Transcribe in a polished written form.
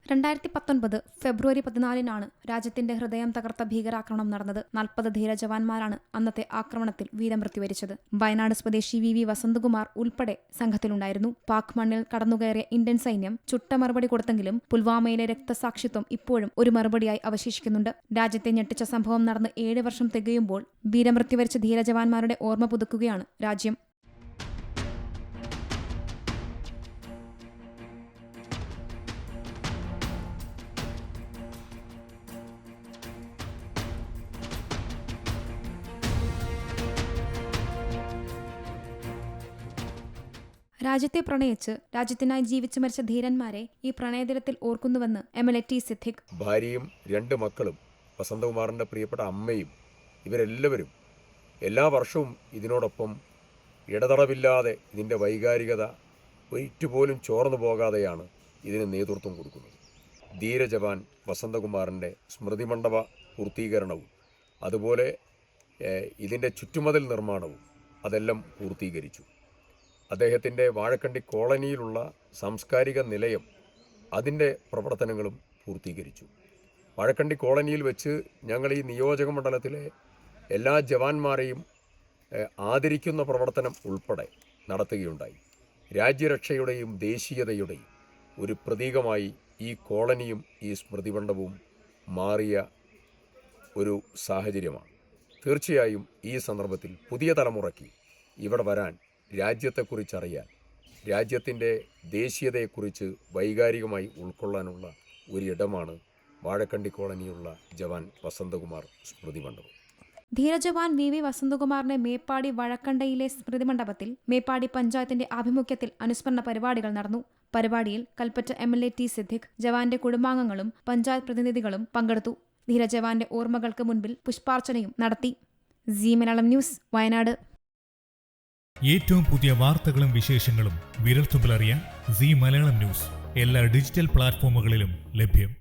2019 ഫെബ്രുവരി 14 രാജ്യത്തിന്റെ ഹൃദയം തകർത്ത ഭീകരാക്രമണം നടന്നത്. 40 ധീരജവാന്മാരാണ് അന്നത്തെ ആക്രമണത്തിൽ വീരമൃത്യു വരിച്ചത്. വയനാട് സ്വദേശി വി വസന്തകുമാർ ഉൾപ്പെടെ സംഘത്തിലുണ്ടായിരുന്നു. പാക് മണ്ണിൽ കടന്നുകയറിയ ഇന്ത്യൻ സൈന്യം ചുട്ട മറുപടി കൊടുത്തെങ്കിലും പുൽവാമയിലെ രക്തസാക്ഷിത്വം ഇപ്പോഴും ഒരു മറുപടിയായി അവശേഷിക്കുന്നുണ്ട്. രാജ്യത്തെ ഞെട്ടിച്ച സംഭവം നടന്ന് 7 വർഷം തികയുമ്പോൾ വീരമൃത്യു വരിച്ച ധീരജവാന്മാരുടെ ഓർമ്മ പുതുക്കുകയാണ് രാജ്യം. രാജ്യത്തെ പ്രണയിച്ച് രാജ്യത്തിനായി ജീവിച്ചു മരിച്ച ധീരന്മാരെ ഈ പ്രണയദിനത്തിൽ ഓർക്കുന്നുവെന്ന് MLA സിദ്ദിഖ്. ഭാര്യയും 2 മക്കളും വസന്തകുമാറിൻ്റെ പ്രിയപ്പെട്ട അമ്മയും ഇവരെല്ലാവരും എല്ലാ വർഷവും ഇതിനോടൊപ്പം ഇടതടവില്ലാതെ ഇതിൻ്റെ വൈകാരികത ഒരിറ്റുപോലും ചോർന്നു പോകാതെയാണ് ഇതിന് നേതൃത്വം കൊടുക്കുന്നത്. ധീരജവാൻ വസന്തകുമാറിൻ്റെ സ്മൃതിമണ്ഡപ പൂർത്തീകരണവും അതുപോലെ ഇതിൻ്റെ ചുറ്റുമതിൽ നിർമ്മാണവും അതെല്ലാം പൂർത്തീകരിച്ചു. അദ്ദേഹത്തിൻ്റെ വാഴക്കണ്ടി കോളനിയിലുള്ള സാംസ്കാരിക നിലയം അതിൻ്റെ പ്രവർത്തനങ്ങളും പൂർത്തീകരിച്ചു. വാഴക്കണ്ടി കോളനിയിൽ വെച്ച് ഞങ്ങൾ ഈ നിയോജക മണ്ഡലത്തിലെ എല്ലാ ജവാന്മാരെയും ആദരിക്കുന്ന പ്രവർത്തനം ഉൾപ്പെടെ നടത്തുകയുണ്ടായി. രാജ്യരക്ഷയുടെയും ദേശീയതയുടെയും ഒരു പ്രതീകമായി ഈ കോളനിയും ഈ സ്മൃതിമണ്ഡപവും മാറിയ ഒരു സാഹചര്യമാണ്. തീർച്ചയായും ഈ സന്ദർഭത്തിൽ പുതിയ തലമുറയ്ക്ക് ഇവിടെ വരാൻ, രാജ്യത്തെക്കുറിച്ചറിയാൻ, രാജ്യത്തിൻ്റെ ദേശീയതയെക്കുറിച്ച് വൈകാരികമായി ഉൾക്കൊള്ളാനുള്ള ഒരിടമാണ് വാഴക്കണ്ടി കോളനിയുള്ള ജവാൻ വസന്തകുമാർ സ്മൃതി മണ്ഡപം. ധീരജവാൻ വി വസന്തകുമാറിന്റെ മേപ്പാടി വഴക്കണ്ടയിലെ സ്മൃതി മണ്ഡപത്തിൽ മേപ്പാടി പഞ്ചായത്തിന്റെ ആഭിമുഖ്യത്തിൽ അനുസ്മരണ പരിപാടികൾ നടന്നു. പരിപാടിയിൽ കൽപ്പറ്റ MLA സിദ്ദിഖ്, ജവാന്റെ കുടുംബാംഗങ്ങളും പഞ്ചായത്ത് പ്രതിനിധികളും പങ്കെടുത്തു. ധീരജവാന്റെ ഓർമ്മകൾക്ക് മുൻപിൽ പുഷ്പാർച്ചനയും നടത്തി. Zee Malayalam news, Wayanad. ഏറ്റവും പുതിയ വാർത്തകളും വിശേഷങ്ങളും വിരൽത്തുമ്പിലറിയാൻ സീ മലയാളം ന്യൂസ് എല്ലാ ഡിജിറ്റൽ പ്ലാറ്റ്ഫോമുകളിലും ലഭ്യം.